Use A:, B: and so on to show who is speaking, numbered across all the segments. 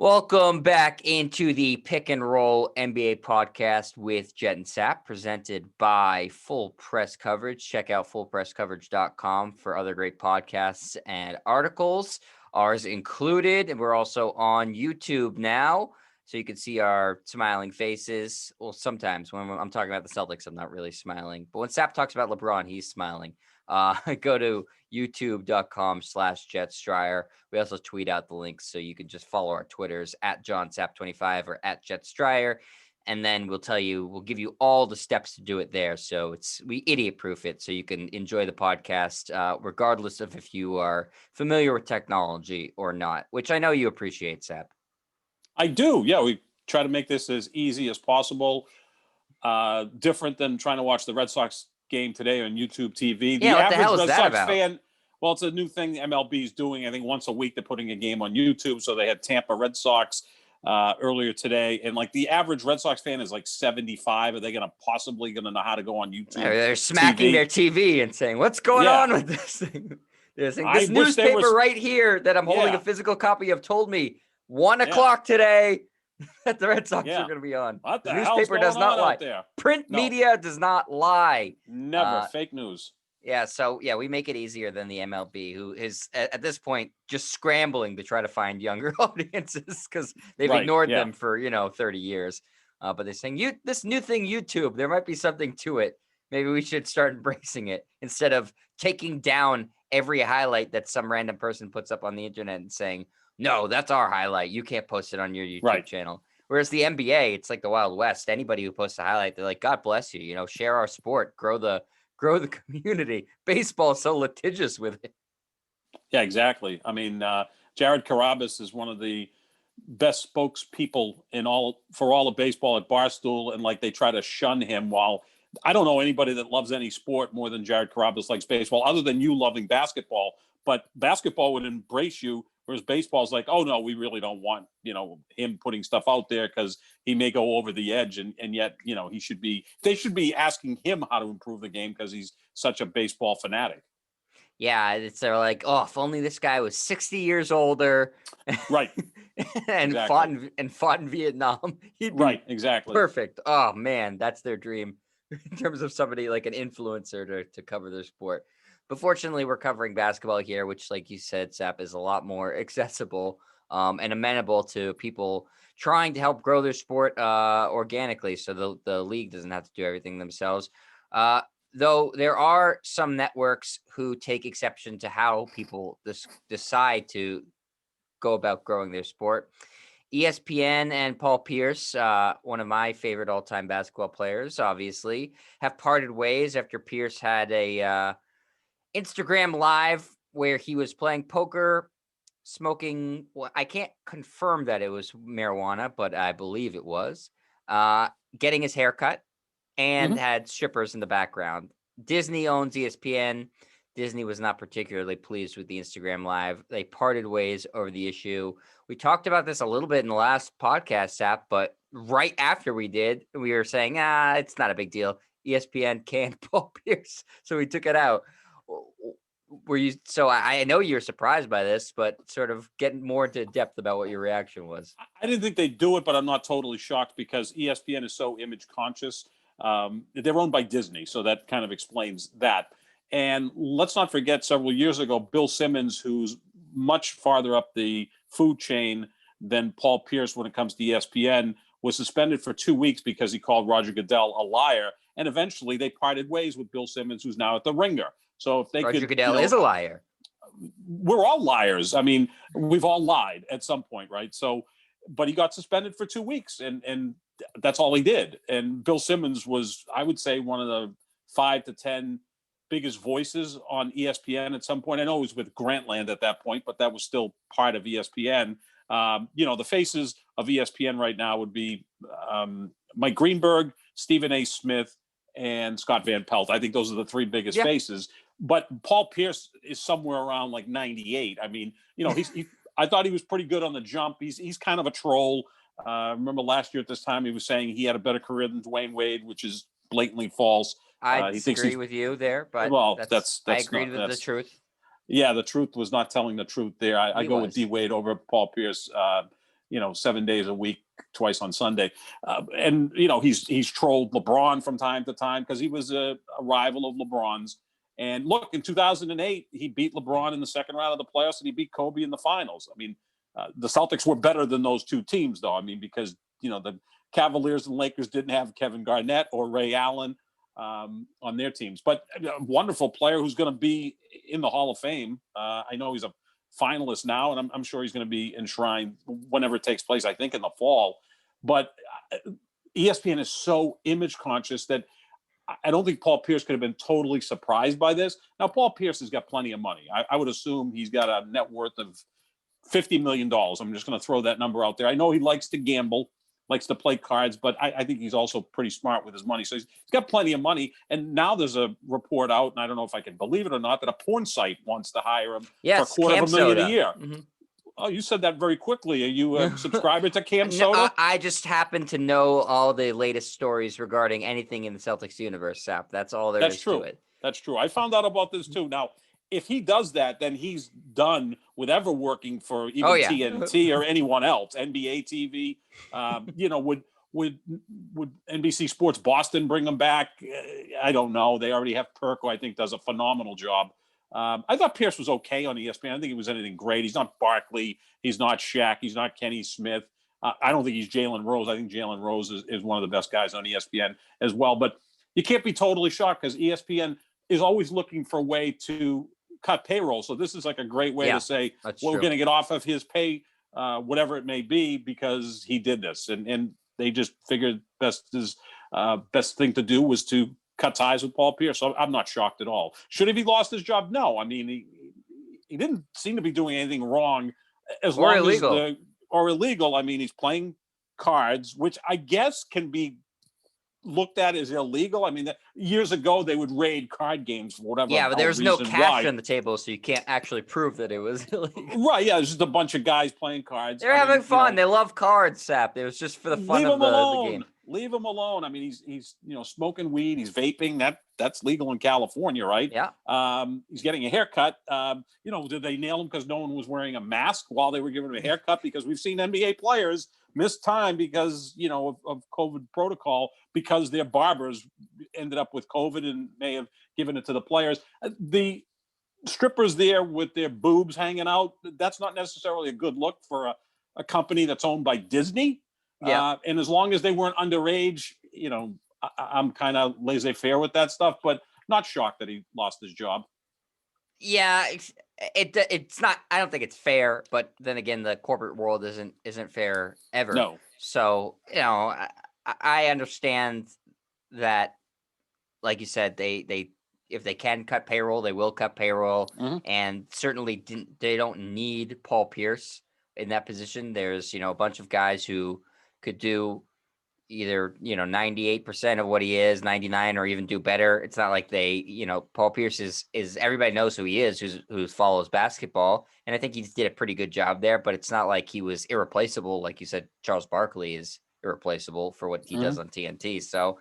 A: Welcome back into the Pick and Roll NBA podcast with Jet and Sap, presented by Full Press Coverage. Check out fullpresscoverage.com for other great podcasts and articles, ours included. And we're also on YouTube now, so you can see our smiling faces. Well, sometimes when I'm talking about the Celtics, I'm not really smiling. But when Sap talks about LeBron, he's smiling. Go to youtube.com/JetStryer. We also tweet out the links, so you can just follow our Twitters at JohnSap25 or at JetStryer. And then we'll give you all the steps to do it there. So we idiot proof it so you can enjoy the podcast, regardless of if you are familiar with technology or not, which I know you appreciate, Sap.
B: I do. Yeah, we try to make this as easy as possible. Different than trying to watch the Red Sox game today on YouTube TV.
A: Yeah, what the hell is
B: Red
A: that
B: Sox
A: about?
B: fan, well, it's a new thing MLB is doing. I think once a week they're putting a game on YouTube. So they had Tampa Red Sox earlier today, and like the average Red Sox fan is like 75. Are they possibly going to know how to go on YouTube?
A: They're smacking their TV and saying, "What's going on with this thing?" This newspaper right here that I'm holding a physical copy of told me 1 o'clock today that the Red Sox are going to be on.
B: What the
A: newspaper does not lie. Print media does not lie.
B: Never. Fake news.
A: Yeah, so we make it easier than the MLB, who is at this point just scrambling to try to find younger audiences because they've ignored them for 30 years. But they're saying this new thing, YouTube, there might be something to it. Maybe we should start embracing it instead of taking down every highlight that some random person puts up on the internet and saying, "No, that's our highlight. You can't post it on your YouTube channel." Whereas the NBA, it's like the Wild West. Anybody who posts a highlight, they're like, "God bless you. Share our sport, grow the community." Baseball is so litigious with it.
B: Yeah, exactly. I mean, Jared Carrabis is one of the best spokespeople for all of baseball at Barstool, and like they try to shun him. While I don't know anybody that loves any sport more than Jared Carrabis likes baseball, other than you loving basketball. But basketball would embrace you, whereas baseball is like, oh no, we really don't want him putting stuff out there because he may go over the edge, and yet they should be asking him how to improve the game because he's such a baseball fanatic.
A: Yeah, they're like, oh, if only this guy was 60 years older,
B: right,
A: and fought in Vietnam, he'd be
B: exactly
A: perfect. Oh man, that's their dream in terms of somebody like an influencer to cover their sport. But fortunately, we're covering basketball here, which, like you said, Sap, is a lot more accessible and amenable to people trying to help grow their sport organically, so the league doesn't have to do everything themselves. Though there are some networks who take exception to how people decide to go about growing their sport. ESPN and Paul Pierce, one of my favorite all-time basketball players, obviously, have parted ways after Pierce had a Instagram Live where he was playing poker, smoking. Well, I can't confirm that it was marijuana, but I believe it was. Getting his hair cut and had strippers in the background. Disney owns ESPN. Disney was not particularly pleased with the Instagram Live. They parted ways over the issue. We talked about this a little bit in the last podcast, Sap, but right after we did, we were saying, it's not a big deal. ESPN canned Paul Pierce, so we took it out. Were you? So I know you're surprised by this, but sort of getting more into depth about what your reaction was.
B: I didn't think they'd do it, but I'm not totally shocked because ESPN is so image conscious. They're owned by Disney, so that kind of explains that. And let's not forget, several years ago, Bill Simmons, who's much farther up the food chain than Paul Pierce when it comes to ESPN, was suspended for 2 weeks because he called Roger Goodell a liar. And eventually they parted ways with Bill Simmons, who's now at the Ringer. So if they
A: Roger Goodell is a liar.
B: We're all liars. I mean, we've all lied at some point, right? So, but he got suspended for 2 weeks, and that's all he did. And Bill Simmons was, I would say, one of the 5 to 10 biggest voices on ESPN at some point. I know it was with Grantland at that point, but that was still part of ESPN. The faces of ESPN right now would be Mike Greenberg, Stephen A. Smith, and Scott Van Pelt. I think those are the 3 biggest faces. But Paul Pierce is somewhere around like 98. I mean, I thought he was pretty good on the jump. He's kind of a troll. Remember last year at this time, he was saying he had a better career than Dwayne Wade, which is blatantly false.
A: I disagree with you there, but that's I agree with the truth.
B: Yeah, the truth was not telling the truth there. I go with D. Wade over Paul Pierce 7 days a week, twice on Sunday. And he's trolled LeBron from time to time because he was a rival of LeBron's. And look, in 2008, he beat LeBron in the second round of the playoffs, and he beat Kobe in the finals. I mean, the Celtics were better than those two teams, though. I mean, because the Cavaliers and Lakers didn't have Kevin Garnett or Ray Allen on their teams. But a wonderful player who's going to be in the Hall of Fame. I know he's a finalist now, and I'm sure he's going to be enshrined whenever it takes place, I think in the fall. But ESPN is so image conscious that I don't think Paul Pierce could have been totally surprised by this. Now, Paul Pierce has got plenty of money. I would assume he's got a net worth of $50 million. I'm just going to throw that number out there. I know he likes to gamble, likes to play cards, but I think he's also pretty smart with his money. So he's got plenty of money. And now there's a report out, and I don't know if I can believe it or not, that a porn site wants to hire him for $250,000 a year.
A: Mm-hmm.
B: Oh, you said that very quickly. Are you a subscriber to Cam Soda?
A: No, I just happen to know all the latest stories regarding anything in the Celtics universe, Sap. That's all there is to it.
B: That's true. I found out about this too. Now, if he does that, then he's done with ever working for even TNT or anyone else, NBA TV. Would NBC Sports Boston bring him back? I don't know. They already have Perk, who I think does a phenomenal job. I thought Pierce was okay on ESPN. I don't think he was anything great. He's not Barkley. He's not Shaq. He's not Kenny Smith. I don't think he's Jalen Rose. I think Jalen Rose is one of the best guys on ESPN as well. But you can't be totally shocked because ESPN is always looking for a way to cut payroll. So this is like a great way to say, we're going to get off of his pay, whatever it may be, because he did this. And they just figured best thing to do was to cut ties with Paul Pierce. So I'm not shocked at all. Should have he lost his job? No. I mean, he didn't seem to be doing anything wrong or illegal. I mean, he's playing cards, which I guess can be looked at as illegal. I mean, years ago they would raid card games for whatever.
A: Yeah, but there's no cash on the table, so you can't actually prove that it was illegal.
B: Right? Yeah, it's just a bunch of guys playing cards.
A: They're having fun. They love cards, Sap. It was just for the fun of the game.
B: Leave him alone. I mean, he's smoking weed. He's vaping. That's legal in California, right?
A: Yeah.
B: He's getting a haircut. Did they nail him because no one was wearing a mask while they were giving him a haircut? Because we've seen NBA players miss time because of COVID protocol because their barbers ended up with COVID and may have given it to the players. The strippers there with their boobs hanging out, that's not necessarily a good look for a company that's owned by Disney.
A: Yeah.
B: And as long as they weren't underage, I'm kind of laissez-faire with that stuff, but not shocked that he lost his job.
A: Yeah, it's not. I don't think it's fair, but then again, the corporate world isn't fair ever.
B: No.
A: So I understand that, like you said, they if they can cut payroll, they will cut payroll, and certainly they don't need Paul Pierce in that position. There's a bunch of guys who could do either 98% of what he is, 99, or even do better. It's not like Paul Pierce is everybody knows who he is, who follows basketball, and I think he did a pretty good job there. But it's not like he was irreplaceable, like you said. Charles Barkley is irreplaceable for what he does on TNT. So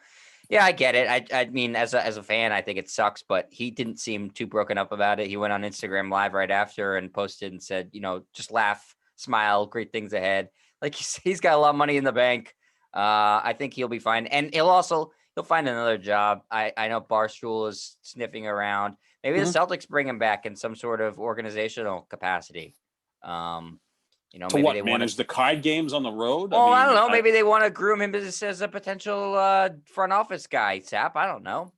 A: yeah, I get it. I mean, as a fan, I think it sucks, but he didn't seem too broken up about it. He went on Instagram Live right after and posted and said, just laugh, smile, great things ahead. Like he's got a lot of money in the bank. I think he'll be fine, and he'll find another job. I know Barstool is sniffing around. Maybe the Celtics bring him back in some sort of organizational capacity. Maybe they
B: manage the card games on the road.
A: Well, I don't know. Maybe they want to groom him as a potential front office guy. Sap, I don't know.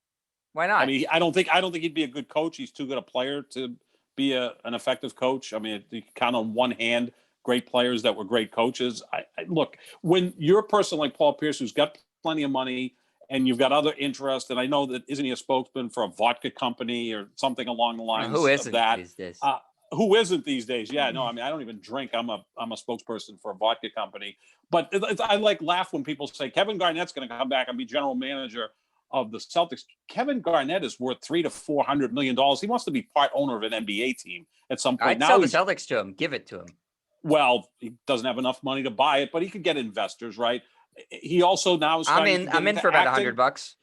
A: Why not?
B: I mean, I don't think he'd be a good coach. He's too good a player to be an effective coach. I mean, you count on one hand great players that were great coaches. I look, when you're a person like Paul Pierce, who's got plenty of money and you've got other interests, and I know that isn't he a spokesman for a vodka company or something along the lines of that?
A: These days?
B: Who isn't these days? Yeah, no, I mean, I don't even drink. I'm a spokesperson for a vodka company. But I laugh when people say Kevin Garnett's going to come back and be general manager of the Celtics. Kevin Garnett is worth $300 to $400 million. He wants to be part owner of an NBA team at some point.
A: I'd sell the Celtics to him. Give it to him.
B: Well, he doesn't have enough money to buy it, but he could get investors, right? He also now is.
A: I'm in for about $100.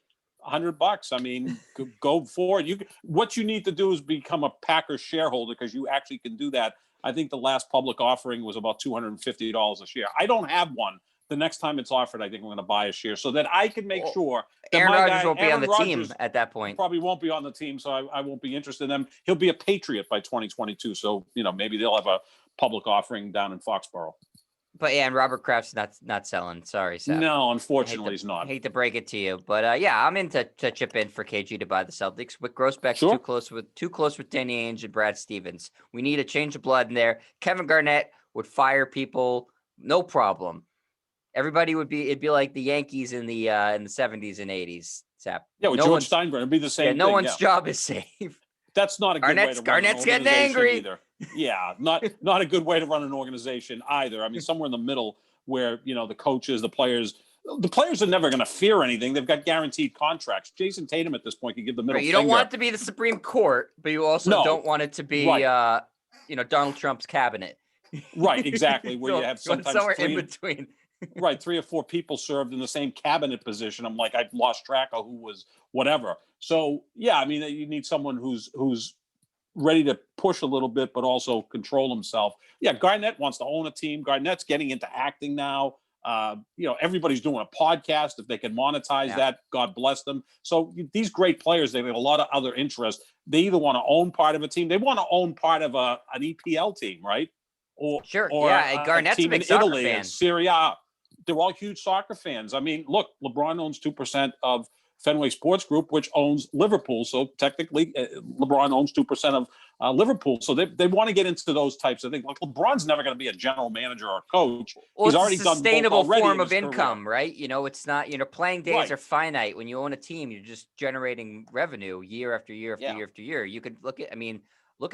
B: $100. I mean, go for it. What you need to do is become a Packers shareholder because you actually can do that I think the last public offering was about $250 a share. I don't have one. The next time it's offered, I think I'm going to buy a share so that I can make sure that
A: Aaron
B: my
A: Rodgers
B: guy,
A: won't be on
B: Aaron
A: the
B: Rodgers,
A: team at that point.
B: probably won't be on the team, so I won't be interested in them. He'll be a Patriot by 2022, so maybe they'll have a public offering down in Foxborough.
A: But yeah, and Robert Kraft's not selling. Sorry, Seth.
B: No, unfortunately, he's not.
A: Hate to break it to you, but yeah, I'm in to chip in for KG to buy the Celtics. With Grossbeck's
B: Sure.
A: too close with Danny Ainge and Brad Stevens. We need a change of blood in there. Kevin Garnett would fire people, no problem. Everybody it'd be like the Yankees in the 70s and 80s. Sap.
B: Yeah, with George Steinbrenner, it'd be the same thing.
A: No one's job is safe.
B: That's not a good way to run an organization
A: getting angry.
B: either. Yeah, not a good way to run an organization either. I mean, somewhere in the middle where, the coaches, the players are never going to fear anything. They've got guaranteed contracts. Jason Tatum at this point can give the middle
A: You
B: finger.
A: don't want it to be the Supreme Court, but you also don't want it to be,
B: right.
A: Donald Trump's cabinet.
B: Right, exactly. Where
A: So,
B: you have sometimes
A: somewhere in between.
B: Right, 3 or 4 people served in the same cabinet position. I'm like, I've lost track of who was whatever. So yeah, I mean, you need someone who's ready to push a little bit, but also control himself. Yeah, Garnett wants to own a team. Garnett's getting into acting now. Everybody's doing a podcast. If they can monetize that, God bless them. So these great players, they have a lot of other interests. They either want to own part of a team. They want to own part of an EPL team, right? Or
A: Garnett's
B: a team
A: a big
B: in Italy
A: fan.
B: and Serie A. They're all huge soccer fans. I mean, look, LeBron owns 2% of Fenway Sports Group, which owns Liverpool. So technically, LeBron owns 2% of Liverpool. So they want to get into those types of things. Like LeBron's never going to be a general manager or coach.
A: Well,
B: he's already done
A: sustainable
B: both
A: form of income,
B: career.
A: right? It's not. Playing days are finite. When you own a team, you're just generating revenue year after year after year after year. You could look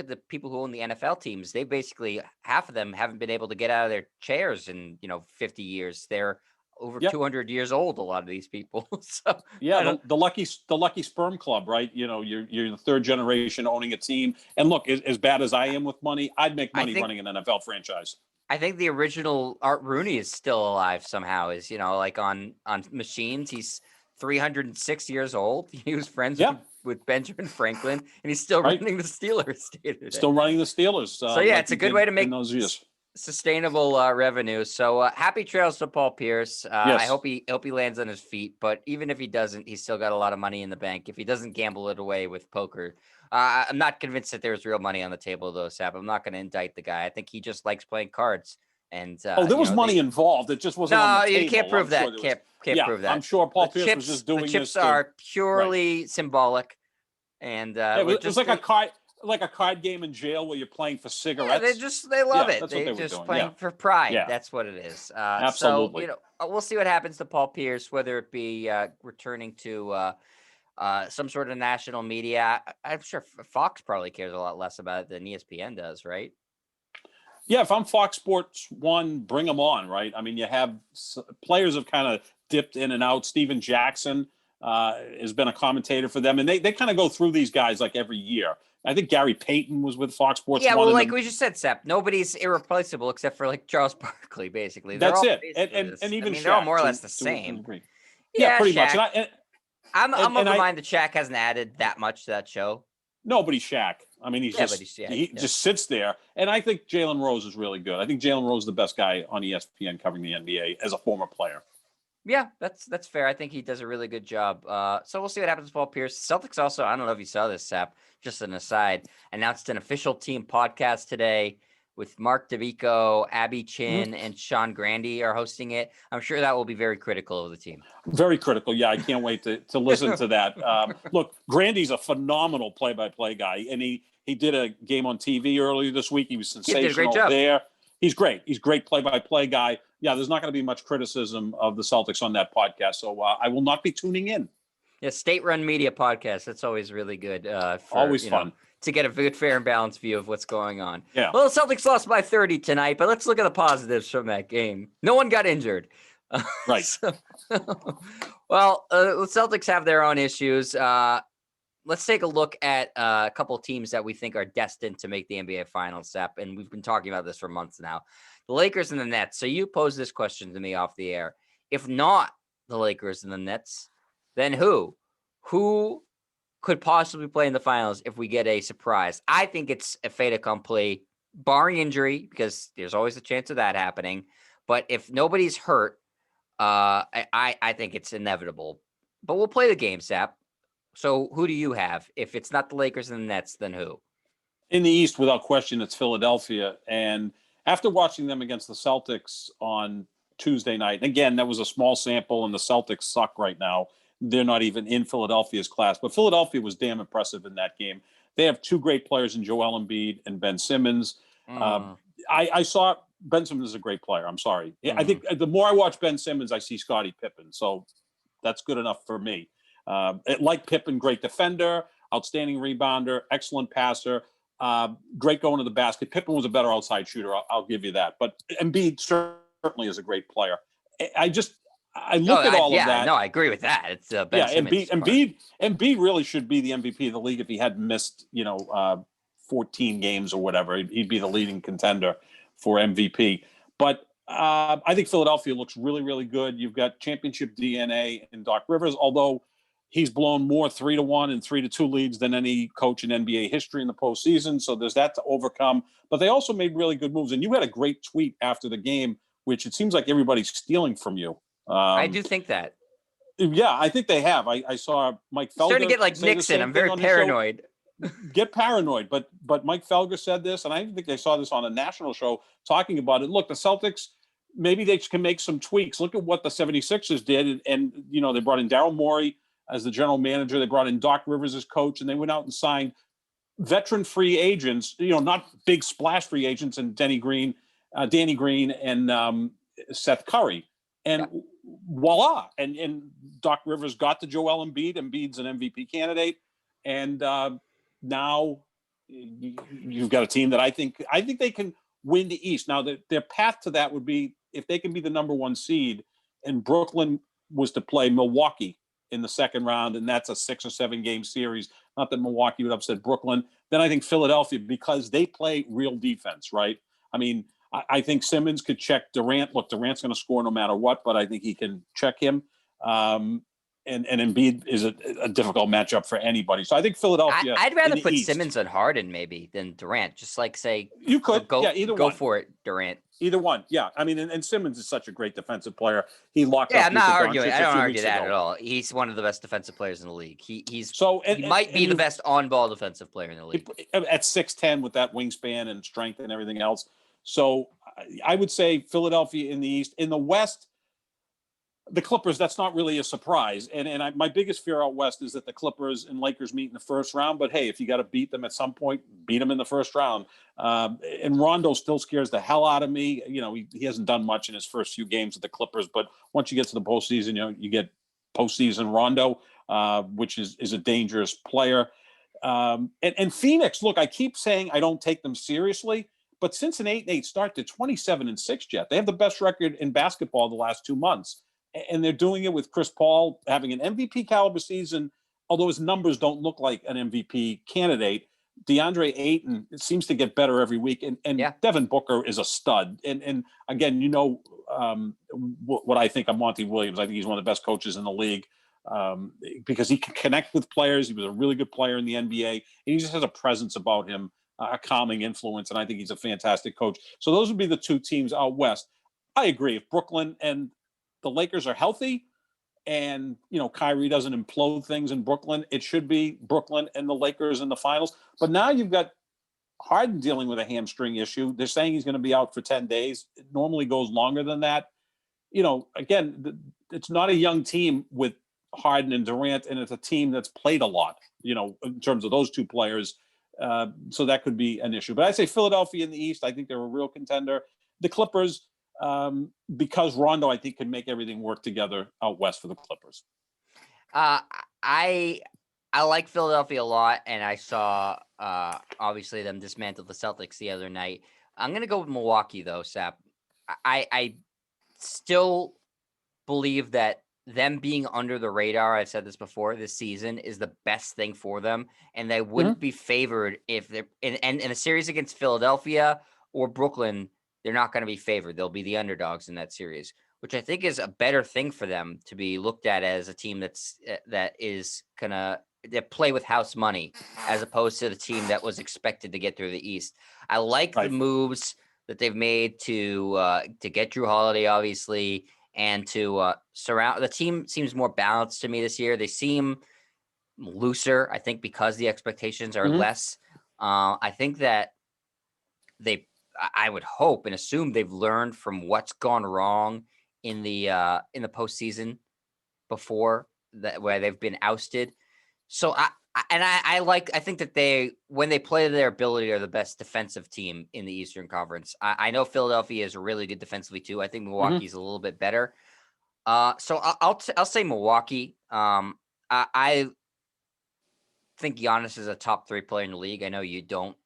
A: at the people who own the NFL teams. They basically, half of them haven't been able to get out of their chairs in 50 years. They're over 200 years old, a lot of these people. So
B: the lucky sperm club, right? You're the third generation owning a team. And look, as bad as I am with money, I'd make money running an NFL franchise.
A: I think the original Art Rooney is still alive somehow. Is like on machines. He's 306 years old. He was friends with Benjamin Franklin, and he's still running the Steelers.
B: Still running the Steelers.
A: So it's a good way to make
B: those years.
A: Sustainable revenue. So happy trails to Paul Pierce. I hope he lands on his feet. But even if he doesn't, he's still got a lot of money in the bank. If he doesn't gamble it away with poker, I'm not convinced that there's real money on the table, though, Sap. I'm not going to indict the guy. I think he just likes playing cards. And
B: there was money involved. It just wasn't on the table.
A: You can't prove that. Can't prove that.
B: I'm sure Paul Pierce was just doing
A: the chips are purely symbolic. And
B: it was like a card game in jail where you're playing for cigarettes.
A: They love it. They're just playing for pride.
B: Yeah.
A: That's what it is.
B: Absolutely.
A: So, we'll see what happens to Paul Pierce, whether it be returning to some sort of national media. I'm sure Fox probably cares a lot less about it than ESPN does, right?
B: Yeah, if I'm Fox Sports 1, bring them on, right? I mean, you have players have kind of dipped in and out. Steven Jackson has been a commentator for them, and they kind of go through these guys like every year. I think Gary Payton was with Fox Sports 1.
A: Yeah, well, like we just said, Sep, nobody's irreplaceable except for like Charles Barkley, basically.
B: That's it. And even Shaq,
A: they're all more or less the same.
B: Yeah, pretty
A: Shaq.
B: much.
A: I'm of the mind that Shaq hasn't added that much to that show.
B: Nobody's Shaq. I mean, he just sits there. And I think Jalen Rose is really good. I think Jalen Rose is the best guy on ESPN covering the NBA as a former player.
A: Yeah, that's fair. I think he does a really good job. So we'll see what happens with Paul Pierce. Celtics also, I don't know if you saw this, Sap, just an aside, announced an official team podcast today with Mark DeVico, Abby Chin, and Sean Grandy are hosting it. I'm sure that will be very critical of the team.
B: Very critical. Yeah, I can't wait to listen to that. Look, Grandy's a phenomenal play-by-play guy, and he did a game on TV earlier this week. He was sensational
A: did a great job
B: there. He's great. He's a great play-by-play guy. Yeah, there's not going to be much criticism of the Celtics on that podcast, so I will not be tuning in.
A: Yeah, state-run media podcast. That's always really good.
B: Always fun.
A: To get a good, fair, and balanced view of what's going on.
B: Yeah.
A: Well, the Celtics lost by 30 tonight, but let's look at the positives from that game. No one got injured.
B: Right.
A: The Celtics have their own issues. Let's take a look at a couple of teams that we think are destined to make the NBA Finals, Sep, and we've been talking about this for months now. The Lakers and the Nets. So you posed this question to me off the air. If not the Lakers and the Nets, then who? Who could possibly play in the finals if we get a surprise? I think it's a fait accompli. barring injury, because there's always a chance of that happening. But if nobody's hurt, I think it's inevitable. But we'll play the game, Sap. So who do you have? If it's not the Lakers and the Nets, then who?
B: In the East, without question, it's Philadelphia. And after watching them against the Celtics on Tuesday night, and again, that was a small sample, and the Celtics suck right now. They're not even in Philadelphia's class, but Philadelphia was damn impressive in that game. They have two great players in Joel Embiid and Ben Simmons.
A: Mm,
B: I saw Ben Simmons is a great player. I'm sorry. I
A: mm.
B: think the more I watch Ben Simmons, I see Scottie Pippen. So that's good enough for me. Like Pippen, great defender, outstanding rebounder, excellent passer, great going to the basket. Pippen was a better outside shooter. I'll give you that. But Embiid certainly is a great player. I look at all of that.
A: No, I agree with that. It's Ben
B: Yeah,
A: Simmons.
B: Embiid really should be the MVP of the league if he hadn't missed 14 games or whatever. He'd be the leading contender for MVP. But I think Philadelphia looks really, really good. You've got championship DNA in Doc Rivers, although he's blown more 3-1 and 3-2 leads than any coach in NBA history in the postseason. So there's that to overcome. But they also made really good moves. And you had a great tweet after the game, which it seems like everybody's stealing from you.
A: I do think that.
B: Yeah, I think they have. I saw Mike Felger
A: Starting to get like
B: say
A: Nixon. I'm very
B: on his show.
A: paranoid.
B: Get paranoid. But Mike Felger said this, and I think they saw this on a national show talking about it. Look, the Celtics, maybe they can make some tweaks. Look at what the 76ers did. And they brought in Daryl Morey as the general manager. They brought in Doc Rivers as coach, and they went out and signed veteran free agents, not big splash free agents, and Danny Green and Seth Curry. And voila. And Doc Rivers got to Joel Embiid. Embiid's an MVP candidate. And now you've got a team that I think they can win the East. Now, their path to that would be if they can be the number one seed and Brooklyn was to play Milwaukee in the second round, and that's a 6 or 7 game series. Not that Milwaukee would upset Brooklyn. Then I think Philadelphia, because they play real defense, right? I mean, I think Simmons could check Durant. Look, Durant's going to score no matter what, but I think he can check him. And Embiid is a difficult matchup for anybody. So I think Philadelphia.
A: I'd rather put
B: East,
A: Simmons on Harden maybe than Durant. Just like say
B: you could
A: either go for it, Durant.
B: Either one, yeah. I mean, and Simmons is such a great defensive player. He locked up.
A: Yeah, I'm not
B: Luka
A: arguing.
B: Doncic
A: I don't argue that
B: ago.
A: at all. He's one of the best defensive players in the league. He might be the best on-ball defensive player in the league
B: at 6'10" with that wingspan and strength and everything else. So I would say Philadelphia in the East. In the West, the Clippers, that's not really a surprise. And my biggest fear out West is that the Clippers and Lakers meet in the first round. But, hey, if you got to beat them at some point, beat them in the first round. And Rondo still scares the hell out of me. He hasn't done much in his first few games with the Clippers. But once you get to the postseason, you get postseason Rondo, which is a dangerous player. And Phoenix, look, I keep saying I don't take them seriously. But since an 8-8 start, they're 27-6, Jet. They have the best record in basketball the last 2 months. And they're doing it with Chris Paul having an MVP caliber season, although his numbers don't look like an MVP candidate. DeAndre Ayton seems to get better every week. And Devin Booker is a stud. And again, what I think of Monty Williams. I think he's one of the best coaches in the league because he can connect with players. He was a really good player in the NBA. And he just has a presence about him, a calming influence. And I think he's a fantastic coach. So those would be the two teams out West. I agree. If Brooklyn and the Lakers are healthy and, Kyrie doesn't implode things in Brooklyn, it should be Brooklyn and the Lakers in the finals. But now you've got Harden dealing with a hamstring issue. They're saying he's going to be out for 10 days. It normally goes longer than that. Again, it's not a young team with Harden and Durant, and it's a team that's played a lot, in terms of those two players. So that could be an issue. But I'd say Philadelphia in the East, I think they're a real contender. The Clippers, because Rondo, I think, can make everything work together out West for the Clippers.
A: I like Philadelphia a lot, and I saw obviously them dismantle the Celtics the other night. I'm going to go with Milwaukee, though, Sap. I still believe that them being under the radar, I've said this before, this season is the best thing for them, and they wouldn't be favored if they're in a series against Philadelphia or Brooklyn. They're not going to be favored. They'll be the underdogs in that series. which I think is a better thing for them to be looked at as a team that is gonna that play with house money as opposed to the team that was expected to get through the East. I like the
B: Right.
A: moves that they've made to get Drew Holiday, obviously, and to surround the team. Seems more balanced to me this year. They seem looser, I think, because the expectations are
B: Mhm.
A: less. I think that I would hope and assume they've learned from what's gone wrong in the postseason before that, where they've been ousted. So I think that they, when they play to their ability, are the best defensive team in the Eastern Conference. I know Philadelphia is really good defensively too. I think
B: Mhm.
A: Milwaukee's a little bit better. So I'll say Milwaukee. I think Giannis is a top 3 player in the league. I know you don't.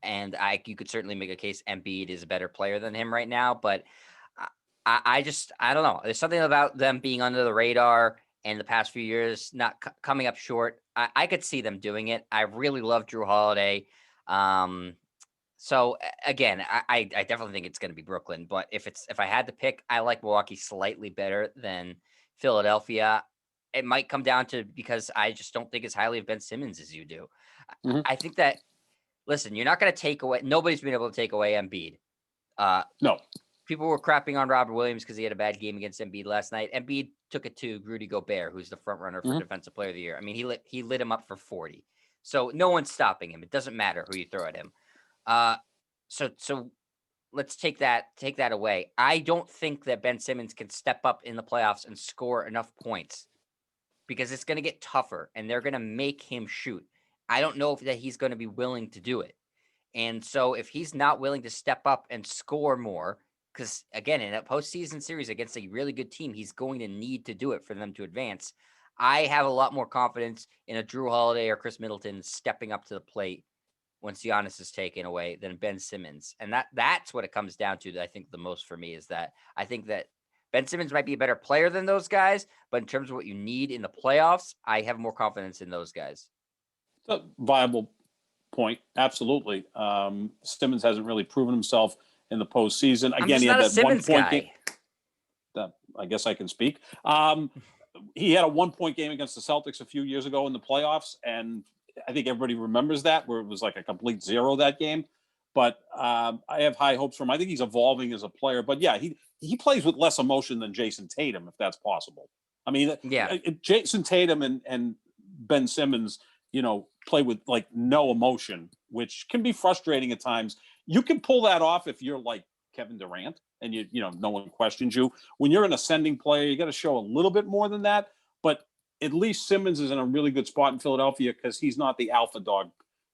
A: And you could certainly make a case Embiid is a better player than him right now, but I, I don't know. There's something about them being under the radar and the past few years not coming up short. I could see them doing it. I really love Drew Holiday. Um, so again, I definitely think it's going to be Brooklyn, but if I had to pick, I like Milwaukee slightly better than Philadelphia. It might come down to because I just don't think as highly of Ben Simmons as you do.
B: Mhm.
A: I think that, listen, you're not going to take away. Nobody's been able to take away Embiid. Uh,
B: No.
A: People were crapping on Robert Williams because he had a bad game against Embiid last night. Embiid took it to Rudy Gobert, who's the front runner for
B: Mhm.
A: Defensive Player of the Year. I mean, he lit him up for 40. So no one's stopping him. It doesn't matter who you throw at him. Uh, so let's take that away. I don't think that Ben Simmons can step up in the playoffs and score enough points because it's going to get tougher and they're going to make him shoot. I don't know if that he's going to be willing to do it. And so if he's not willing to step up and score more, because again, in a postseason series against a really good team, he's going to need to do it for them to advance. I have a lot more confidence in a Drew Holiday or Chris Middleton stepping up to the plate once Giannis is taken away than Ben Simmons. And that's what it comes down to. That I think the most for me is that I think that Ben Simmons might be a better player than those guys, but in terms of what you need in the playoffs, I have more confidence in those guys.
B: It's a viable point. Absolutely. Simmons hasn't really proven himself in the postseason.
A: I'm
B: Again,
A: just
B: he
A: not
B: had
A: a
B: that one
A: Simmons
B: point game.
A: guy.
B: That I guess I can speak. He had a 1 point game against the Celtics a few years ago in the playoffs, and I think everybody remembers that, where it was like a complete zero that game. But I have high hopes for him. I think he's evolving as a player. But yeah, he plays with less emotion than Jason Tatum, if that's possible. I mean,
A: Yeah.
B: Jason Tatum and Ben Simmons, play with like no emotion, which can be frustrating at times. You can pull that off if you're like Kevin Durant and no one questions you. When you're an ascending player, you got to show a little bit more than that. But at least Simmons is in a really good spot in Philadelphia because he's not the alpha dog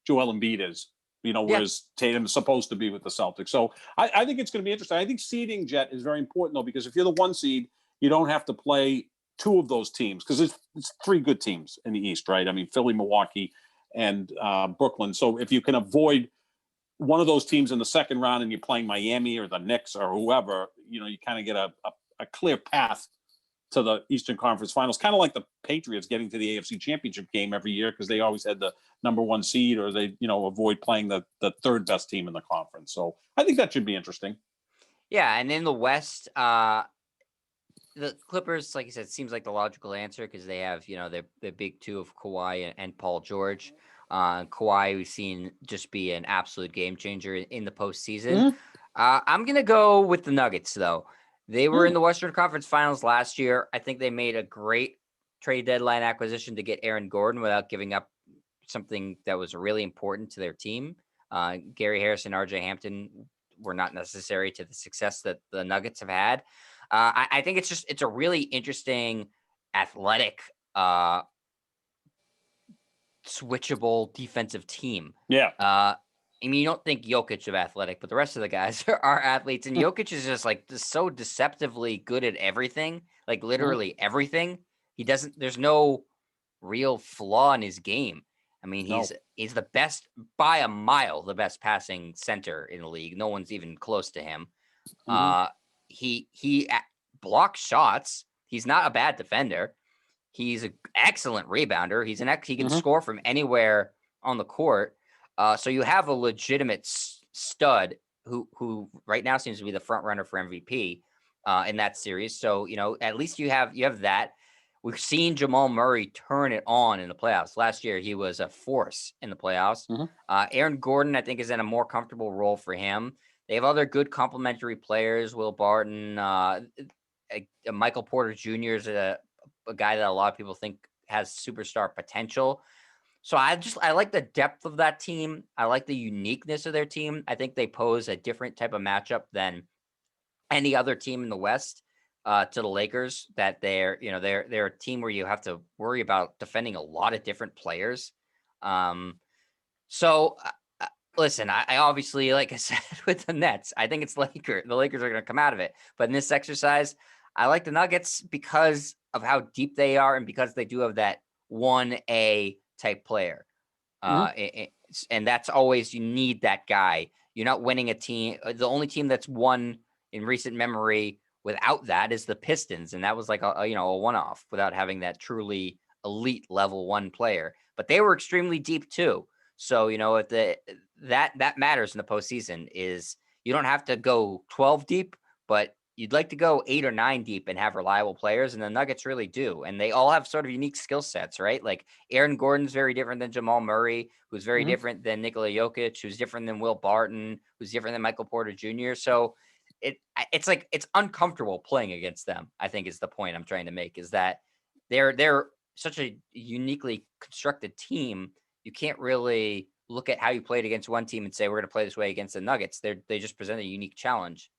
B: Joel Embiid is.
A: Yeah.
B: Whereas Tatum is supposed to be with the Celtics. So I think it's going to be interesting. I think seeding, Jet, is very important though, because if you're the 1 seed, you don't have to play two of those teams because it's 3 good teams in the East, right? I mean, Philly, Milwaukee, and Brooklyn. So if you can avoid one of those teams in the second round and you're playing Miami or the Knicks or whoever, you kind of get a clear path to the Eastern Conference Finals, kind of like the Patriots getting to the AFC Championship game every year because they always had the number 1 seed, or they avoid playing the third best team in the conference. So I think that should be interesting.
A: Yeah, and in the West, the Clippers, like you said, seems like the logical answer because they have, the big two of Kawhi and Paul George. Kawhi, we've seen just be an absolute game changer in the postseason.
B: Mm-hmm.
A: I'm gonna go with the Nuggets though. They were in
B: Mm.
A: the Western Conference Finals last year. I think they made a great trade deadline acquisition to get Aaron Gordon without giving up something that was really important to their team. Gary Harris and RJ Hampton were not necessary to the success that the Nuggets have had. I think it's a really interesting athletic, switchable defensive team.
B: Yeah.
A: I mean, you don't think Jokic of athletic, but the rest of the guys are athletes, and Jokic is just so deceptively good at everything, like
B: Mhm.
A: literally everything. There's no real flaw in his game. I mean,
B: No.
A: he's the best by a mile, the best passing center in the league. No one's even close to him.
B: Hmm.
A: Uh, he blocks shots. He's not a bad defender. He's an excellent rebounder. He can
B: Hmm.
A: score from anywhere on the court. So you have a legitimate stud who right now seems to be the front runner for MVP. in that series. So, at least you have that. We've seen Jamal Murray turn it on in the playoffs. Last year, he was a force in the playoffs.
B: Hmm.
A: Aaron Gordon, I think, is in a more comfortable role for him. They have other good complementary players. Will Barton, Michael Porter Jr. is a guy that a lot of people think has superstar potential. So I like the depth of that team. I like the uniqueness of their team. I think they pose a different type of matchup than any other team in the West, to the Lakers. That they're a team where you have to worry about defending a lot of different players. Um, so listen, I obviously, like I said, with the Nets, I think it's Lakers. The Lakers are going to come out of it. But in this exercise, I like the Nuggets because of how deep they are and because they do have that 1A type player.
B: Hmm.
A: And that's always, you need that guy. You're not winning a team. The only team that's won in recent memory without that is the Pistons, and that was like a one-off without having that truly elite level one player. But they were extremely deep too. So if that matters in the postseason, is you don't have to go 12 deep, but you'd like to go 8 or 9 deep and have reliable players, and the Nuggets really do. And they all have sort of unique skill sets, right? Like Aaron Gordon's very different than Jamal Murray, who's very
B: Hmm.
A: different than Nikola Jokic, who's different than Will Barton, who's different than Michael Porter Jr. So it's like it's uncomfortable playing against them, I think, is the point I'm trying to make, is that they're such a uniquely constructed team. You can't really look at how you played against one team and say we're going to play this way against the Nuggets. They just present a unique challenge.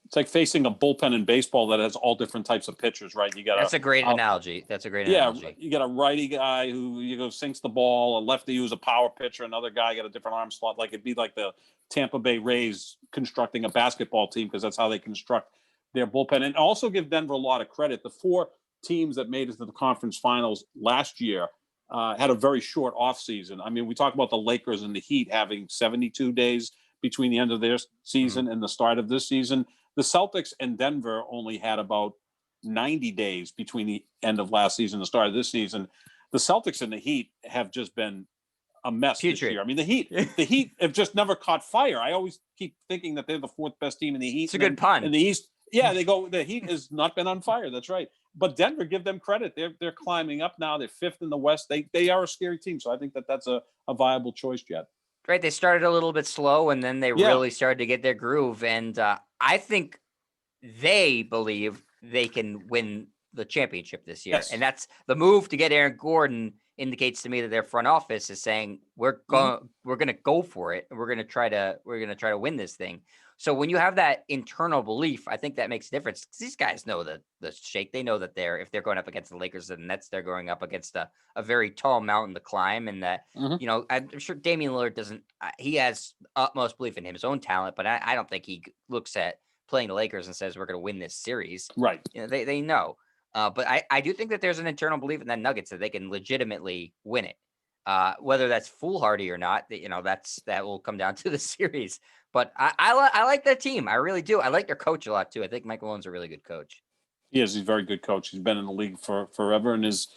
B: It's like facing a bullpen in baseball that has all different types of pitchers, right? You got
A: That's a great
B: a
A: analogy. That's a great
B: yeah,
A: analogy.
B: you got a righty guy who sinks the ball, a lefty who's a power pitcher, another guy got a different arm slot. Like it'd be like the Tampa Bay Rays constructing a basketball team because that's how they construct their bullpen. And also give Denver a lot of credit. The four teams that made it to the conference finals last year had a very short offseason. I mean, we talk about the Lakers and the Heat having 72 days between the end of their
A: Mhm.
B: season and the start of this season. The Celtics and Denver only had about 90 days between the end of last season and the start of this season. The Celtics and the Heat have just been a mess this
A: Putrid.
B: year. I mean, the Heat have just never caught fire. I always keep thinking that they're the fourth best team in the Heat,
A: It's a
B: and
A: good
B: then in
A: pun.
B: the East, yeah, they go. The Heat has not been on fire. That's right. But Denver, give them credit. They're climbing up now. They're fifth in the West. They are a scary team. So I think that's a viable choice, Jed.
A: Right, they started a little bit slow, and then they
B: Yeah.
A: really started to get their groove. And I think they believe they can win the championship this year. And
B: Yes.
A: that's the move to get Aaron Gordon, indicates to me that their front office is saying
B: Hmm.
A: we're going to go for it, and we're going to try to win this thing. So when you have that internal belief, I think that makes a difference. 'Cause these guys know the shake. They know that if they're going up against the Lakers and the Nets, they're going up against a very tall mountain to climb. And that,
B: Hmm.
A: I'm sure Damian Lillard doesn't, he has utmost belief in his own talent, but I don't think he looks at playing the Lakers and says we're going to win this series.
B: Right.
A: They know. But I do think that there's an internal belief in that Nuggets that they can legitimately win it. Whether that's foolhardy or not, that will come down to the series. But I like that team. I really do. I like their coach a lot too. I think Mike Malone's a really good coach.
B: He is. He's a very good coach. He's been in the league for forever, and his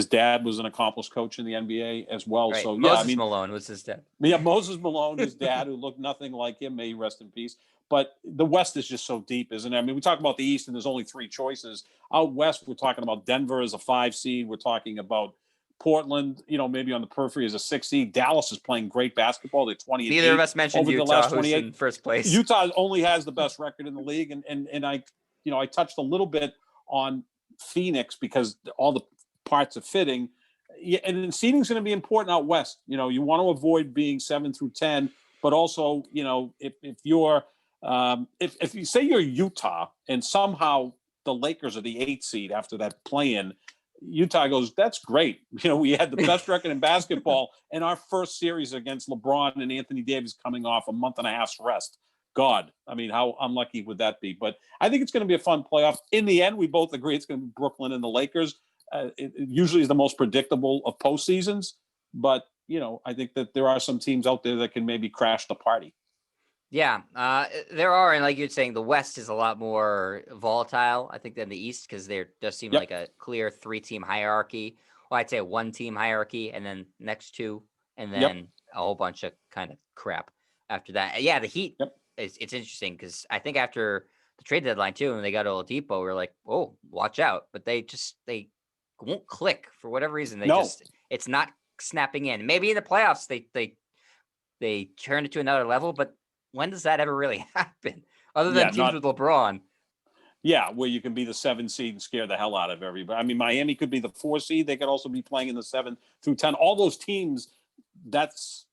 B: dad was an accomplished coach in the NBA as well.
A: Right.
B: So yeah, I
A: Moses
B: mean,
A: Malone was his dad.
B: yeah, Moses Malone, his dad, who looked nothing like him, may he rest in peace. But the West is just so deep, isn't it? I mean, we talk about the East, and there's only three choices. Out West, we're talking about Denver as a 5 seed. We're talking about Portland, maybe on the periphery as a 6 seed. Dallas is playing great basketball. They're 20 and
A: Neither of
B: 8
A: us mentioned
B: over the
A: Utah,
B: last
A: who's
B: 28.
A: in first place.
B: Utah only has the best record in the league, and I touched a little bit on Phoenix because all the parts are fitting. Yeah, and seeding is going to be important out west. You want to avoid being 7 through 10, but also, if you're if you say you're Utah and somehow the Lakers are the 8 seed after that play-in, Utah goes, that's great. We had the best record in basketball, and our first series against LeBron and Anthony Davis coming off a month and a half's rest. God, I mean, how unlucky would that be? But I think it's going to be a fun playoff. In the end, we both agree it's going to be Brooklyn and the Lakers. It usually is the most predictable of postseasons, but I think that there are some teams out there that can maybe crash the party.
A: Yeah, there are, and like you're saying, the West is a lot more volatile, I think, than the East, because there does seem
B: Yep.
A: like a clear 3-team hierarchy. Well, I'd say a 1-team hierarchy, and then next two, and
B: Yep.
A: then a whole bunch of kind of crap after that. Yeah, the Heat
B: Yep.
A: it's interesting because I think after the trade deadline too, and they got Oladipo. We're like, oh, watch out! But they won't click for whatever reason.
B: No.
A: It's not snapping in. Maybe in the playoffs they turn it to another level, but when does that ever really happen? Other than teams with LeBron.
B: Yeah, where you can be the 7 seed and scare the hell out of everybody. I mean, Miami could be the 4 seed. They could also be playing in the 7 through 10. All those teams, that's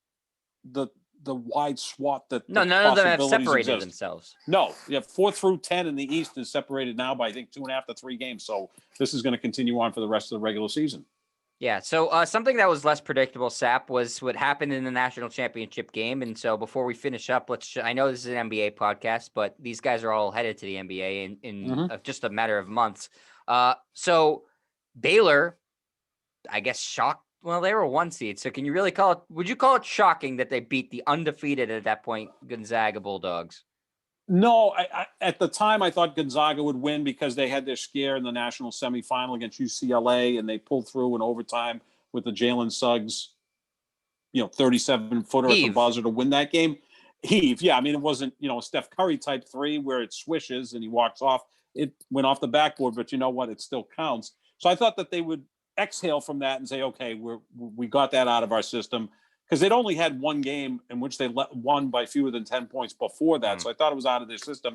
B: the wide swath that
A: none of them have separated themselves.
B: No, you have 4 through 10 in the East is separated now by I think 2.5 to 3 games. So this is going to continue on for the rest of the regular season.
A: Yeah. So something that was less predictable, Sap, was what happened in the national championship game. And so before we finish up, I know this is an NBA podcast, but these guys are all headed to the NBA in just a matter of months. So Baylor, I guess, shocked. Well, they were 1 seed. So can you really would you call it shocking that they beat the undefeated at that point Gonzaga Bulldogs?
B: No, I at the time I thought Gonzaga would win because they had their scare in the national semifinal against UCLA, and they pulled through in overtime with the Jalen Suggs, 37-footer at the buzzer to win that game. Heave, yeah. I mean, it wasn't, a Steph Curry type 3 where it swishes and he walks off. It went off the backboard, but you know what? It still counts. So I thought that they would exhale from that and say, okay, we got that out of our system. Because they'd only had one game in which they won by fewer than 10 points before that. So I thought it was out of their system.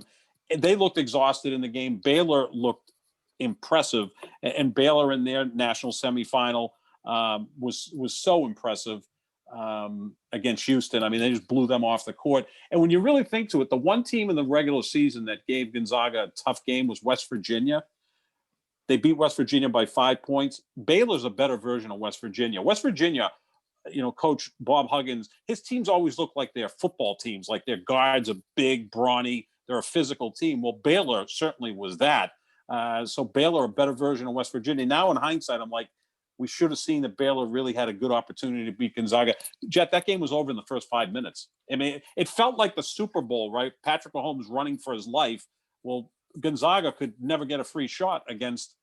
B: And they looked exhausted in the game. Baylor looked impressive. And Baylor in their national semifinal was so impressive against Houston. I mean, they just blew them off the court. And when you really think to it, the one team in the regular season that gave Gonzaga a tough game was West Virginia. They beat West Virginia by 5 points. Baylor's a better version of West Virginia. West Virginia, Coach Bob Huggins, his teams always look like they're football teams, like their guards are big, brawny. They're a physical team. Well, Baylor certainly was that. So Baylor, a better version of West Virginia. Now in hindsight, I'm like, we should have seen that Baylor really had a good opportunity to beat Gonzaga. Jet, that game was over in the first 5 minutes. I mean, it felt like the Super Bowl, right? Patrick Mahomes running for his life. Well, Gonzaga could never get a free shot against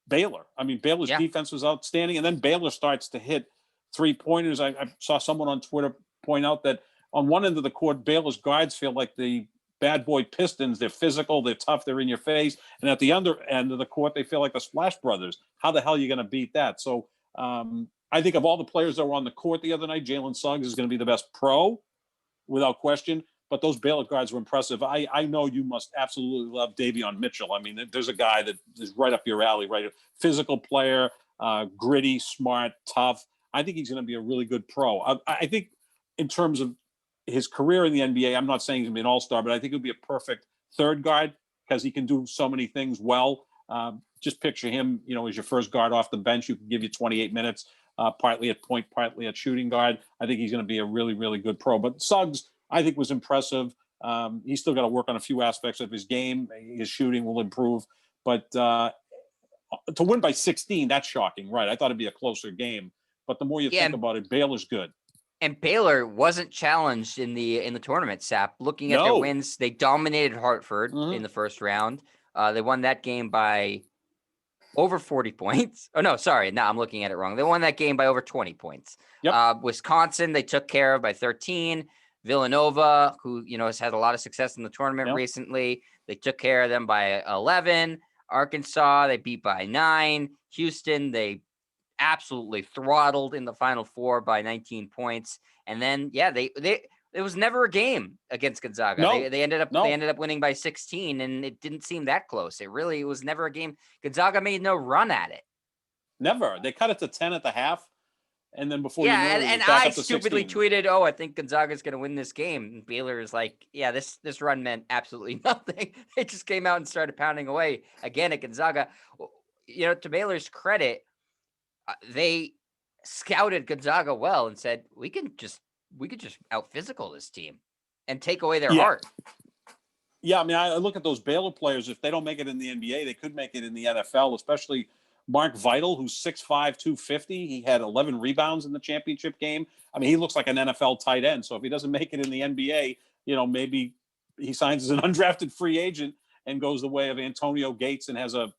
B: Baylor. I mean, Baylor's defense was outstanding, and then Baylor starts to hit 3-pointers. I saw someone on Twitter point out that on one end of the court, Baylor's guards feel like the bad boy Pistons. They're physical, they're tough, they're in your face. And at the other end of the court, they feel like the Splash Brothers. How the hell are you going to beat that? So I think of all the players that were on the court the other night, Jalen Suggs is going to be the best pro, without question. But those Baylor guards were impressive. I know you must absolutely love Davion Mitchell. I mean, there's a guy that is right up your alley, right? Physical player, gritty, smart, tough. I think he's going to be a really good pro. I think in terms of his career in the NBA, I'm not saying he's going to be an all-star, but I think he'll be a perfect third guard because he can do so many things well. Just picture him, as your first guard off the bench. You can give you 28 minutes, partly at point, partly at shooting guard. I think he's going to be a really, really good pro. But Suggs, I think, was impressive. He's still got to work on a few aspects of his game. His shooting will improve. But to win by 16, that's shocking, right? I thought it'd be a closer game. But the more you think about it, Baylor's good.
A: And Baylor wasn't challenged in the tournament, Sap. Looking at their wins, they dominated Hartford in the first round. They won that game by over 40 points. Oh, no, sorry. No, I'm looking at it wrong. They won that game by over 20 points.
B: Yep.
A: Wisconsin, they took care of by 13. Villanova, who, has had a lot of success in the tournament recently, they took care of them by 11. Arkansas, they beat by 9. Houston, they absolutely throttled in the Final Four by 19 points. And then, it was never a game against Gonzaga. They ended up winning by 16, and it didn't seem that close. It was never a game. Gonzaga made no run at it.
B: Never. They cut it to 10 at the half. And then before
A: and I stupidly tweeted, "Oh, I think Gonzaga's going to win this game." And Baylor is like, "Yeah, this run meant absolutely nothing. They just came out and started pounding away again at Gonzaga." To Baylor's credit, they scouted Gonzaga well and said, "We could just out physical this team and take away their heart."
B: Yeah, I mean, I look at those Baylor players. If they don't make it in the NBA, they could make it in the NFL, especially Mark Vital, who's 6'5", 250. He had 11 rebounds in the championship game. I mean, he looks like an NFL tight end. So if he doesn't make it in the NBA, maybe he signs as an undrafted free agent and goes the way of Antonio Gates and has a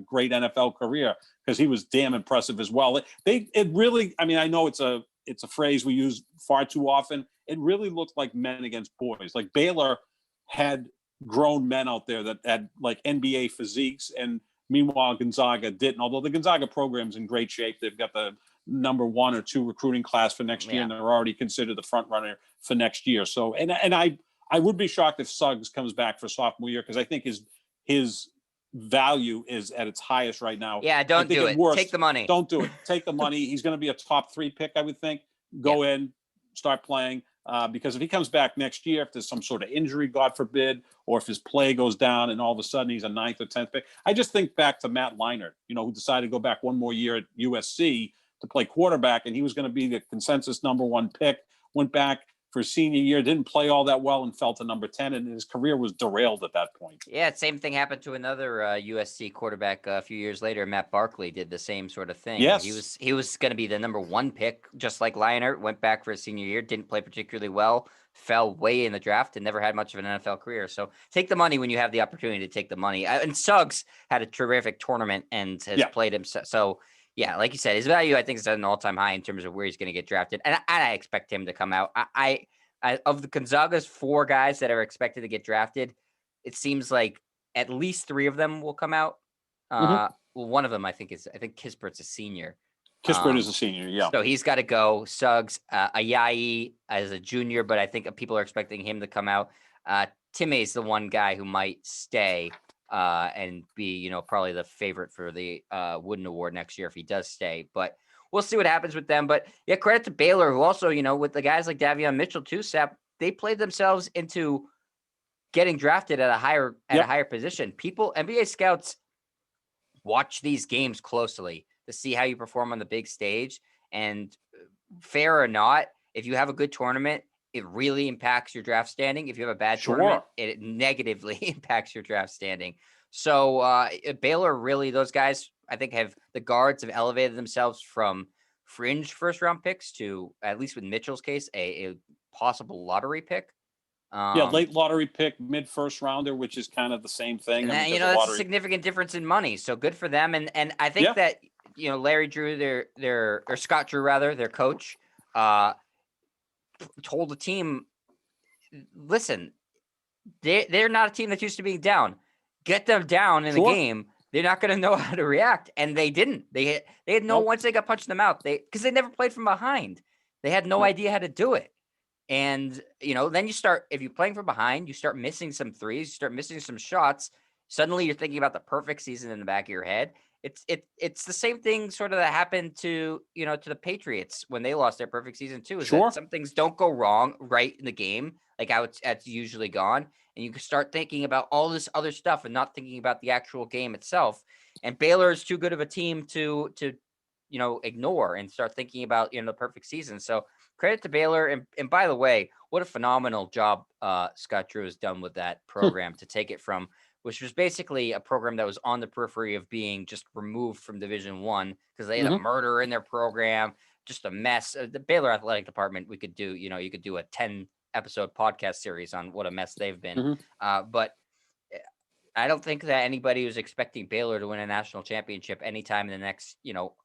B: great NFL career, because he was damn impressive as well. It really, I mean, I know it's a phrase we use far too often. It really looked like men against boys. Like Baylor had grown men out there that had like NBA physiques, and meanwhile Gonzaga didn't. Although the Gonzaga program's in great shape, they've got the number 1 or 2 recruiting class for next year,
A: Yeah.
B: and they're already considered the front runner for next year. So, and I would be shocked if Suggs comes back for sophomore year, because I think his value is at its highest right now.
A: Yeah,
B: I
A: don't
B: think
A: do
B: at
A: it.
B: worst,
A: Take the money.
B: don't do it. Take the money. He's going to be a top 3 pick, I would think. Go in, start playing. Because if he comes back next year, if there's some sort of injury, God forbid, or if his play goes down and all of a sudden he's a 9th or 10th pick. I just think back to Matt Leinart, who decided to go back one more year at USC to play quarterback, and he was going to be the consensus number 1 pick, went back for his senior year, didn't play all that well, and fell to number 10, and his career was derailed at that point.
A: Yeah, same thing happened to another USC quarterback a few years later. Matt Barkley did the same sort of thing.
B: Yes.
A: He was going to be the number 1 pick, just like Leinart, went back for his senior year, didn't play particularly well, fell way in the draft, and never had much of an NFL career. So take the money when you have the opportunity to take the money. And Suggs had a terrific tournament and has played him. So, yeah, like you said, his value, I think, is at an all-time high in terms of where he's going to get drafted. And I expect him to come out. I of the Gonzaga's 4 guys that are expected to get drafted, it seems like at least 3 of them will come out. Well, one of them, I think Kispert's a senior.
B: Kispert is a senior, yeah.
A: So he's got to go. Suggs, Ayayi as a junior, but I think people are expecting him to come out. Timmy's the one guy who might stay and be, probably the favorite for the Wooden Award next year if he does stay. But we'll see what happens with them. But yeah, credit to Baylor, who also, with the guys like Davion Mitchell too, Sap, they played themselves into getting drafted at a higher position. NBA scouts watch these games closely to see how you perform on the big stage. And fair or not, if you have a good tournament, it really impacts your draft standing. If you have a bad tournament, it negatively impacts your draft standing. So Baylor, really, those guys, I think, the guards have elevated themselves from fringe first round picks to, at least with Mitchell's case, a possible lottery pick.
B: Late lottery pick, mid first rounder, which is kind of the same thing.
A: And that's a significant difference in money. So good for them. And I think that, Larry Drew, or Scott Drew rather, their coach, told the team, listen, they're not a team that's used to being down. Get them down in the game. They're not going to know how to react. And they didn't. They had once they got punched in the mouth, because they never played from behind. They had no idea how to do it. And, then if you're playing from behind, you start missing some threes, you start missing some shots. Suddenly you're thinking about the perfect season in the back of your head. It's the same thing sort of that happened to the Patriots when they lost their perfect season too. Is that some things don't go wrong right in the game, like how it's usually gone. And you can start thinking about all this other stuff and not thinking about the actual game itself. And Baylor is too good of a team to ignore and start thinking about, the perfect season. So credit to Baylor. And by the way, what a phenomenal job Scott Drew has done with that program to take it from, which was basically a program that was on the periphery of being just removed from Division I because they had a murder in their program, just a mess. The Baylor athletic department, you could do a 10-episode podcast series on what a mess they've been. But I don't think that anybody was expecting Baylor to win a national championship anytime in the next,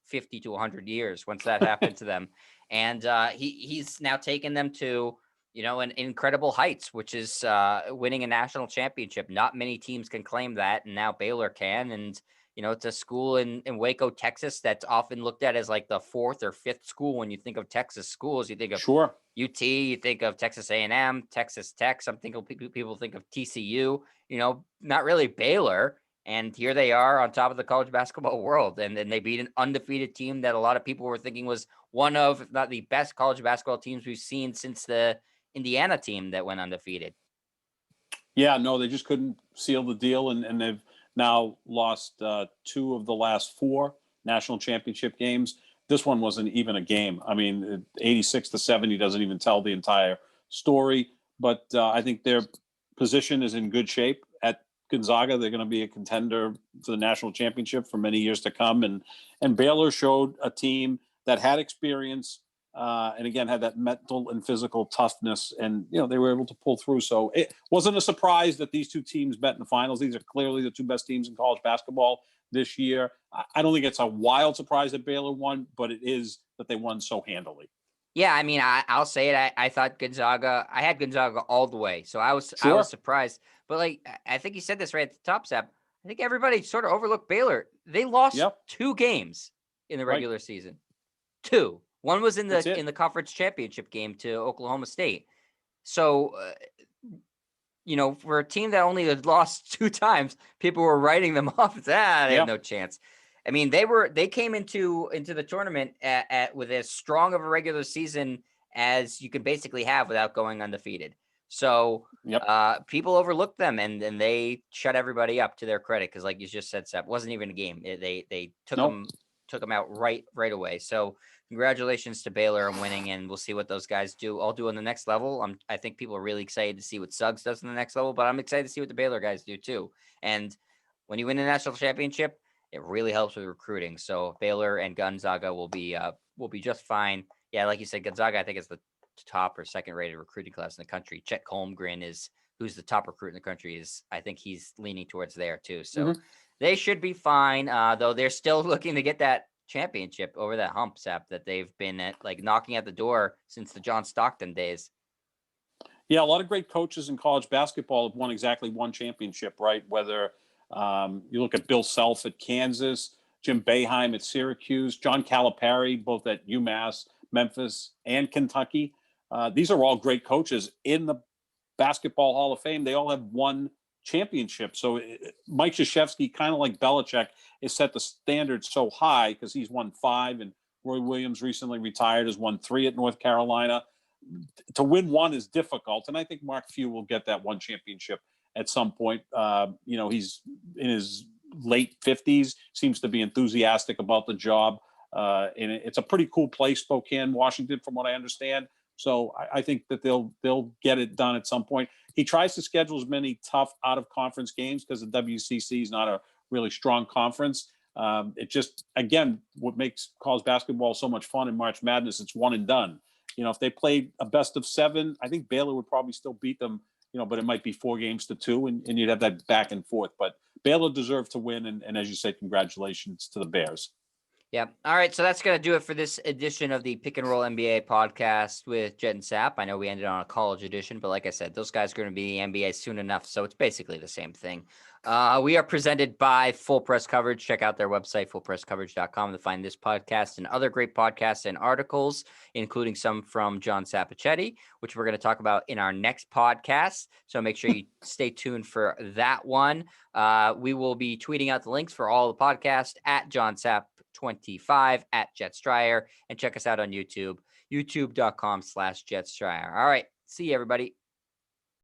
A: 50 to 100 years once that happened to them. And he's now taken them to, an incredible heights, which is winning a national championship. Not many teams can claim that, and now Baylor can. And, it's a school in Waco, Texas, that's often looked at as like the 4th or 5th school. When you think of Texas schools, you think of UT, you think of Texas A&M, Texas Tech. Some people think of TCU, not really Baylor. And here they are on top of the college basketball world. And then they beat an undefeated team that a lot of people were thinking was one of, if not the best college basketball teams we've seen since the Indiana team that went undefeated.
B: Yeah, no, they just couldn't seal the deal. And they've now lost 2 of the last 4 national championship games. This one wasn't even a game. I mean, 86-70 doesn't even tell the entire story. But I think their position is in good shape at Gonzaga. They're going to be a contender for the national championship for many years to come. And Baylor showed a team that had experience and again had that mental and physical toughness, and they were able to pull through. So it wasn't a surprise that these 2 teams met in the finals. These are clearly the 2 best teams in college basketball this year. I don't think it's a wild surprise that Baylor won, but it is that they won so handily.
A: Yeah, I mean, I'll say it. I thought Gonzaga. I had Gonzaga all the way, so I was surprised. But like, I think you said this right at the top, Sap. I think everybody sort of overlooked Baylor. They lost
B: Yep.
A: 2 games in the
B: Right.
A: regular season. 2. One was in
B: That's
A: the
B: it.
A: conference championship game to Oklahoma State. So, for a team that only had lost 2 times, people were writing them off as they have
B: Yeah.
A: no chance. I mean, they came into the tournament at with as strong of a regular season as you could basically have without going undefeated. So
B: Yep.
A: people overlooked them and they shut everybody up, to their credit, because like you just said, Seth, wasn't even a game. They took
B: Nope.
A: them out right away. So congratulations to Baylor on winning, and we'll see what those guys all do on the next level. I think people are really excited to see what Suggs does in the next level, but I'm excited to see what the Baylor guys do too. And when you win a national championship, it really helps with recruiting. So Baylor and Gonzaga will be just fine. Yeah, like you said, Gonzaga I think is the top or second rated recruiting class in the country. Chet Holmgren who's the top recruit in the country. I think he's leaning towards there too. So
B: Mm-hmm.
A: they should be fine. Though they're still looking to get that championship over that hump, Sap, that they've been knocking at the door since the John Stockton days.
B: Yeah, a lot of great coaches in college basketball have won exactly one championship, right? Whether you look at Bill Self at Kansas, Jim Boeheim at Syracuse, John Calipari, both at UMass, Memphis, and Kentucky. These are all great coaches in the Basketball Hall of Fame. They all have won championships. So Mike Krzyzewski, kind of like Belichick, has set the standard so high because he's won 5, and Roy Williams recently retired, has won 3 at North Carolina. To win one is difficult, and I think Mark Few will get that one championship at some point. He's in his late 50s, seems to be enthusiastic about the job, and it's a pretty cool place, Spokane, Washington, from what I understand. So I think that they'll get it done at some point. He tries to schedule as many tough out of conference games because the WCC is not a really strong conference. It just, again, what makes college basketball so much fun in March Madness, it's one and done. If they played a best of 7, I think Baylor would probably still beat them, but it might be 4 games to 2, and you'd have that back and forth. But Baylor deserved to win, and as you said, congratulations to the Bears.
A: Yeah. All right. So that's going to do it for this edition of the Pick and Roll NBA podcast with Jet and Sap. I know we ended on a college edition, but like I said, those guys are going to be in the NBA soon enough. So it's basically the same thing. We are presented by Full Press Coverage. Check out their website, fullpresscoverage.com, to find this podcast and other great podcasts and articles, including some from John Sapichetti, which we're going to talk about in our next podcast. So make sure you stay tuned for that one. We will be tweeting out the links for all the podcasts at John Sapp 25 at Jet Stryer, and check us out on YouTube, youtube.com/Jet Stryer. All right. See you, everybody.